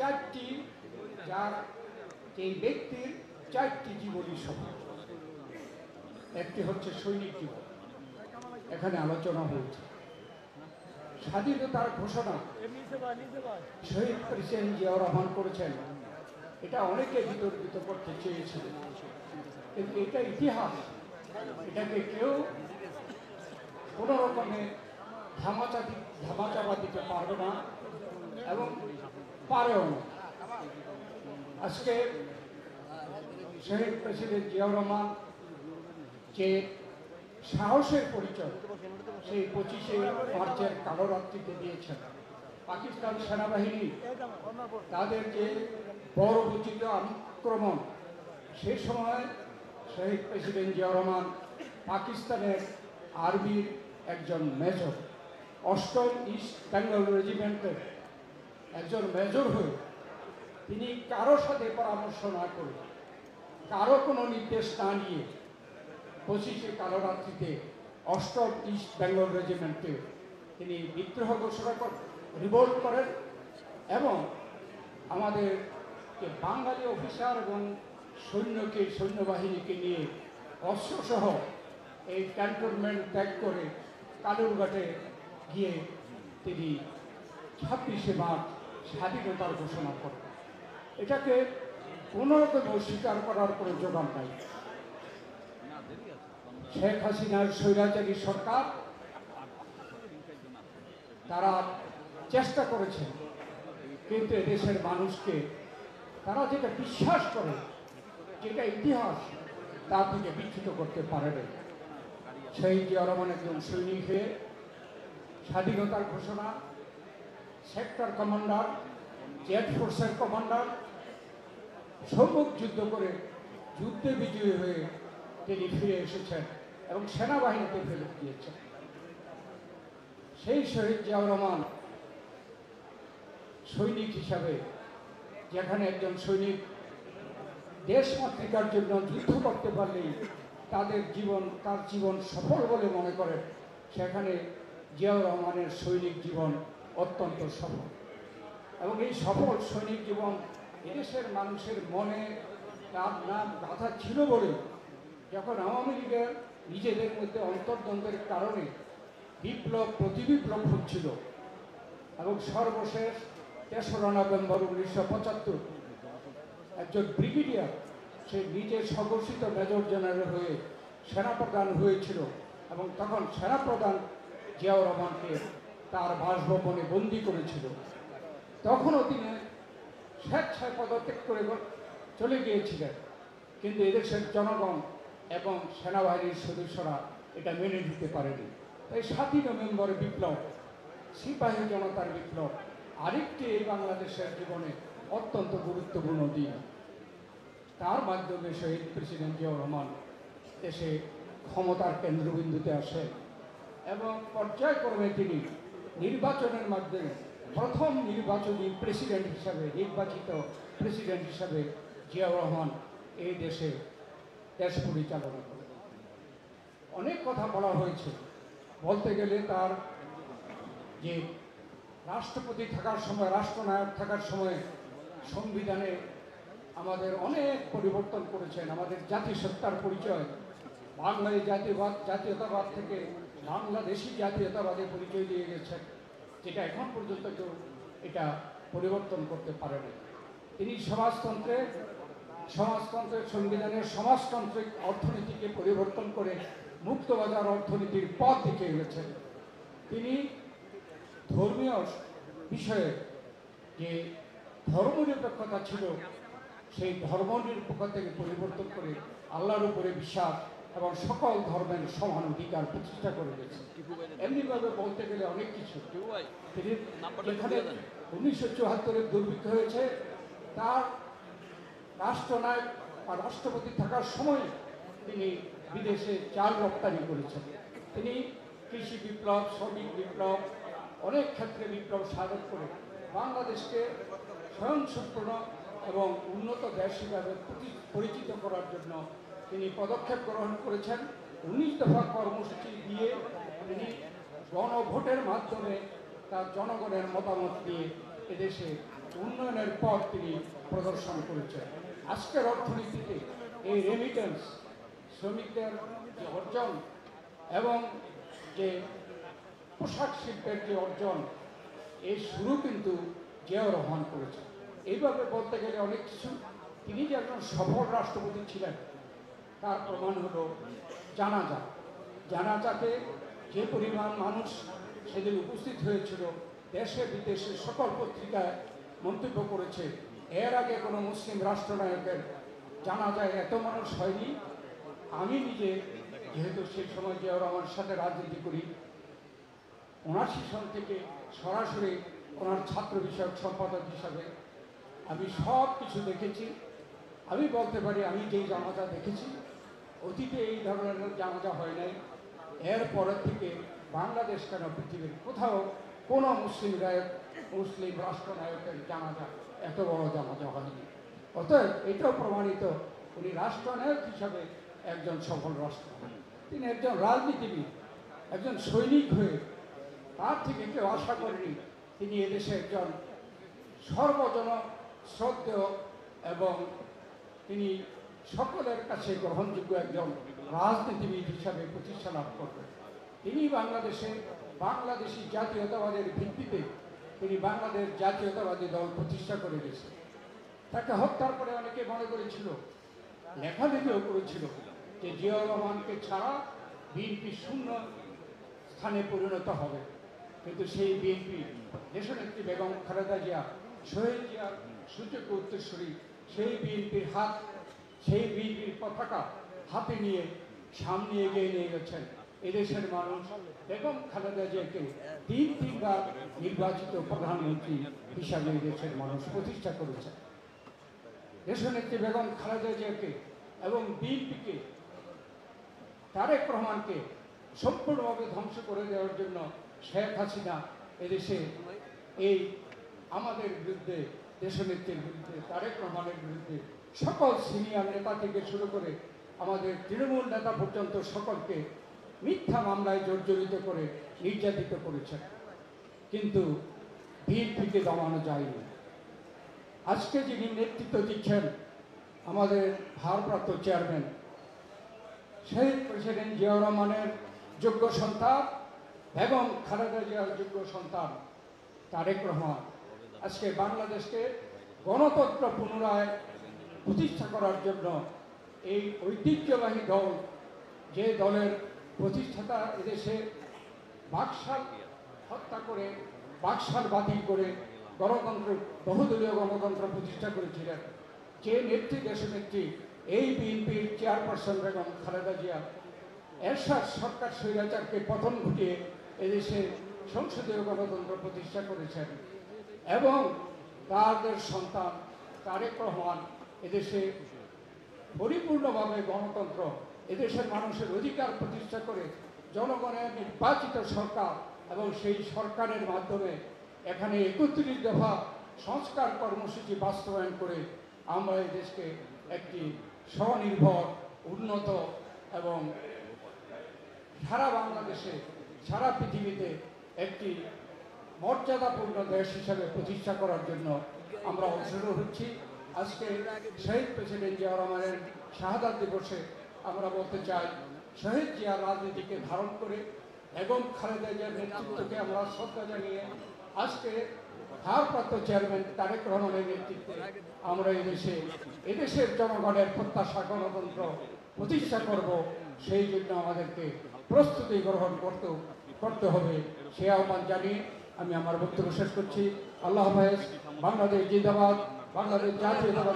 চারটি যার এই ব্যক্তির চারটি জীবনী সফল। একটি হচ্ছে সৈনিক জীবন, এখানে আলোচনা হয়েছে। স্বাধীনতার ঘোষণা শহীদ প্রেসিডেন্ট জিয়াউর রহমান করেছেন, এটা অনেকে বিতর্কিত করতে চেয়েছিলেন, কিন্তু এটা ইতিহাস, এটাকে কেউ কোনো রকমে ধামাচাপা দিতে পারবে না এবং পারেও না। আজকে শহীদ প্রেসিডেন্ট জিয়াউর রহমান যে সাহসের পরিচয় সেই 25শে মার্চের কালো রাত্রিতে দিয়েছেন, পাকিস্তান সেনাবাহিনী তাদের যে বর্বরোচিত আক্রমণ, সে সময় শহীদ প্রেসিডেন্ট জিয়াউর রহমান পাকিস্তানের আর্মির একজন মেজর, 8ম ইস্ট বেঙ্গল রেজিমেন্টের একজন মেজর হয়ে তিনি কারো সাথে পরামর্শ না করে, কারো কোনো নির্দেশ না নিয়ে 25শে কালো রাত্রিতে 8ম ইস্ট বেঙ্গল রেজিমেন্টে তিনি বিদ্রোহ ঘোষণা করেন, রিভোল্ট করেন এবং আমাদের যে বাঙালি অফিসার এবং সৈন্যবাহিনীকে নিয়ে অস্ত্রসহ এই ক্যান্টনমেন্ট ত্যাগ করে কালুরঘাটে গিয়ে তিনি 26শে মার্চ স্বাধীনতার ঘোষণা করেন। এটাকে কোনো রকম অস্বীকার করার কোনো যোগান নাই। শেখ হাসিনার স্বৈরাচারী সরকার তারা চেষ্টা করেছে, কিন্তু এদেশের মানুষকে তারা যেটা বিশ্বাস করে, যেটা ইতিহাস, তা থেকে বিচ্যুত করতে পারেনি। শহীদ জিয়াউর রহমান একজন সৈনিক হয়ে স্বাধীনতার ঘোষণা, সেক্টর কমান্ডার, জেড ফোর্সের কমান্ডার, সম্মুখ যুদ্ধ করে যুদ্ধে বিজয়ী হয়ে তিনি ফিরে এসেছেন এবং সেনাবাহিনীতে ফেরত দিয়েছেন। সেই শহীদ জিয়াউর রহমান সৈনিক হিসাবে, যেখানে একজন সৈনিক দেশমাতৃকার জন্য যুদ্ধ করতে পারলেই তার জীবন সফল বলে মনে করেন, সেখানে জিয়াউর রহমানের সৈনিক জীবন অত্যন্ত সফল। এবং এই সফল সৈনিক জীবন এদেশের মানুষের মনে তার নাম গাথা ছিল বলে যখন আওয়ামী লীগের নিজেদের মধ্যে অন্তর্দ্বন্দ্বের কারণে বিপ্লব প্রতিবিপ্লব হচ্ছিল এবং সর্বশেষ 3রা নভেম্বর 1975 একজন ব্রিগেডিয়ার সে নিজের স্বঘোষিত মেজর জেনারেল হয়ে সেনাপ্রধান হয়েছিল এবং তখন সেনাপ্রধান জিয়াউর রহমানকে তার বাসভবনে বন্দি করেছিল। তখনও তিনি স্বেচ্ছায় পদত্যাগ করে চলে গিয়েছিলেন, কিন্তু এদেশের জনগণ এবং সেনাবাহিনীর সদস্যরা এটা মেনে নিতে পারেনি। তাই 7ই নভেম্বর বিপ্লব, সিপাহী জনতার বিপ্লব, আরেকটি এই বাংলাদেশের জীবনে অত্যন্ত গুরুত্বপূর্ণ দিন। তার মাধ্যমে শহীদ প্রেসিডেন্ট জিয়াউর রহমান দেশে ক্ষমতার কেন্দ্রবিন্দুতে আসেন এবং পর্যায়ক্রমে তিনি নির্বাচনের মাধ্যমে প্রথম নির্বাচনী প্রেসিডেন্ট হিসাবে, নির্বাচিত প্রেসিডেন্ট হিসাবে জিয়াউর রহমান এই দেশ পরিচালনা করেন। অনেক কথা বলা হয়েছে, বলতে গেলে তার যে রাষ্ট্রপতি থাকার সময়, রাষ্ট্রনায়ক থাকার সময় সংবিধানে আমাদের অনেক পরিবর্তন করেছেন। আমাদের জাতিসত্তার পরিচয়, বাংলায় জাতীয়তাবাদ থেকে বাংলাদেশি জাতীয়তাবাদের পরিচয় দিয়ে গেছেন, যেটা এখন পর্যন্ত কেউ এটা পরিবর্তন করতে পারেনি। তিনি সমাজতন্ত্রের সংবিধানের সমাজতান্ত্রিক অর্থনীতিকে পরিবর্তন করে মুক্তবাজার অর্থনীতির পথ দেখিয়ে গেছেন। তিনি ধর্মীয় বিষয়ে যে ধর্মনিরপেক্ষতা ছিল, সেই ধর্মনিরপেক্ষতা থেকে পরিবর্তন করে আল্লাহর উপরে বিশ্বাস এবং সকল ধর্মের সমান অধিকার প্রতিষ্ঠা করে গেছে। এমনিভাবে বলতে গেলে অনেক কিছু। তিনি যেখানে 1974-এর দুর্ভিক্ষ হয়েছে, তার রাষ্ট্রনায়ক বা রাষ্ট্রপতি থাকার সময় তিনি বিদেশে চাল রপ্তানি করেছেন। তিনি কৃষি বিপ্লব, শ্রমিক বিপ্লব, অনেক ক্ষেত্রে বিপ্লব সাধন করে বাংলাদেশকে স্বয়ংসম্পূর্ণ এবং উন্নত দেশ হিসাবে পরিচিত করার জন্য তিনি পদক্ষেপ গ্রহণ করেছেন। 19 দফা কর্মসূচি দিয়ে তিনি গণভোটের মাধ্যমে তার জনগণের মতামত দিয়ে এদেশে উন্নয়নের পথ তিনি প্রদর্শন করেছেন। আজকের অর্থনীতিতে এই রেমিটেন্স, শ্রমিকদের যে অর্জন এবং যে পোশাক শিল্পের যে অর্জন, এই শুরু কিন্তু জিয়াউর রহমান করেছেন। এইভাবে বলতে গেলে অনেক কিছু। তিনি যে একজন সফল রাষ্ট্রপতি ছিলেন তার প্রমাণ হলো জানাজা। জানাজাতে যে পরিমাণ মানুষ সেদিন উপস্থিত হয়েছিল, দেশে বিদেশে সকল পত্রিকায় মন্তব্য করেছে, এর আগে কোনো মুসলিম রাষ্ট্রনায়কের জানাজায় এত মানুষ হয়নি। আমি নিজে, যেহেতু সেই সময় জিয়াউর রহমানের সাথে রাজনীতি করি, ৭৯ সাল থেকে সরাসরি ওনার ছাত্র বিষয়ক সম্পাদক হিসাবে আমি সব কিছু দেখেছি। আমি বলতে পারি, আমি যেই জানাজা দেখেছি, অতীতে এই ধরনের জানাজা হয় নাই। এরপরের থেকে বাংলাদেশ কেন পৃথিবীর কোথাও কোনো মুসলিম রাষ্ট্রনায়কের জানাজা এত বড় জানাজা হয়নি। অতএব এটাও প্রমাণিত উনি রাষ্ট্রনায়ক হিসাবে একজন সফল রাষ্ট্রনায়ক। তিনি একজন রাজনীতিবিদ, একজন সৈনিক হয়ে তার থেকে কেউ আশা করেনি তিনি এদেশে একজন সর্বজন শ্রদ্ধেয় এবং তিনি সকলের কাছে গ্রহণযোগ্য একজন রাজনীতিবিদ হিসাবে প্রতিষ্ঠা লাভ করবেন। তিনি বাংলাদেশি জাতীয়তাবাদের ভিত্তিতে তিনি বাংলাদেশ জাতীয়তাবাদী দল প্রতিষ্ঠা করে গেছেন। তাকে হত্যার পরে অনেকে মনে করেছিল, লেখালেখিও করেছিল যে জিয়াউর রহমানকে ছাড়া বিএনপি শূন্য স্থানে পরিণত হবে। কিন্তু সেই বিএনপি, দেশনেত্রী বেগম খালেদা জিয়া, শহীদ জিয়ার সূচক উত্তরসূরি, সেই বিএনপির পতাকা হাতে নিয়ে সামনে এগিয়ে নিয়ে গেছেন। এদেশের মানুষ বেগম খালেদা জিয়াকে তিনবার নির্বাচিত প্রধানমন্ত্রী হিসাবে দেশের মানুষ প্রতিষ্ঠা করেছেন। দেশনেত্রী বেগম খালেদা জিয়াকে এবং বিএনপিকে, তারেক রহমানকে সম্পূর্ণভাবে ধ্বংস করে দেওয়ার জন্য শেখ হাসিনা এদেশে এই আমাদের বিরুদ্ধে, দেশনেত্রীর বিরুদ্ধে, তারেক রহমানের বিরুদ্ধে সকল সিনিয়র নেতা থেকে শুরু করে আমাদের তৃণমূল নেতা পর্যন্ত সকলকে মিথ্যা মামলায় জর্জরিত করে নির্যাতিত করেছেন। কিন্তু বিএনপিকে দমানো যায়নি। আজকে যিনি নেতৃত্ব দিচ্ছেন, আমাদের ভারপ্রাপ্ত চেয়ারম্যান, শহীদ প্রেসিডেন্ট জিয়াউর রহমানের যোগ্য সন্তান, বেগম খালেদা জিয়ার যোগ্য সন্তান তারেক রহমান, আজকে বাংলাদেশকে গণতন্ত্র পুনরায় প্রতিষ্ঠা করার জন্য এই ঐতিহ্যবাহী দল, যে দলের প্রতিষ্ঠাতা এদেশে বাকশাল হত্যা করে, বাকশাল বাতিল করে গণতন্ত্র, বহুদলীয় গণতন্ত্র প্রতিষ্ঠা করেছিলেন, যে নেত্রী, দেশনেত্রী এই বিএনপির চেয়ারপারসন বেগম খালেদা জিয়া এরশাদ সরকার স্বৈরাচারকে পতন ঘটিয়ে এদেশে সংসদীয় গণতন্ত্র প্রতিষ্ঠা করেছেন এবং তাদের সন্তান তারেক রহমান এদেশে পরিপূর্ণভাবে গণতন্ত্র, এদেশের মানুষের অধিকার প্রতিষ্ঠা করে জনগণের নির্বাচিত সরকার এবং সেই সরকারের মাধ্যমে এখানে ৩১ দফা সংস্কার কর্মসূচি বাস্তবায়ন করে আমরা এই দেশকে একটি স্বনির্ভর, উন্নত এবং সারা বাংলাদেশে, সারা পৃথিবীতে একটি মর্যাদাপূর্ণ দেশ হিসাবে প্রতিষ্ঠা করার জন্য আমরা অগ্রসর হচ্ছি। আজকে শহীদ প্রেসিডেন্ট জিয়াউর রহমানের শাহাদাত দিবসে আমরা বলতে চাই, শহীদ জিয়ার রাজনীতিকে ধারণ করে বেগম খালেদা জিয়ার নেতৃত্বকে আমরা শ্রদ্ধা জানিয়ে আজকে ভারপ্রাপ্ত চেয়ারম্যান তারেক রহমানের নেতৃত্বে আমরা এদেশের জনগণের প্রত্যাশা গণতন্ত্র প্রতিষ্ঠা করব। সেই জন্য আমাদেরকে প্রস্তুতি গ্রহণ করতে হবে, সে আহ্বান জানিয়ে আমি আমার বক্তব্য শেষ করছি। আল্লাহ হাফেজ। বাংলাদেশ জিন্দাবাদ, বাংলাদেশ জাতীয়তাবাদী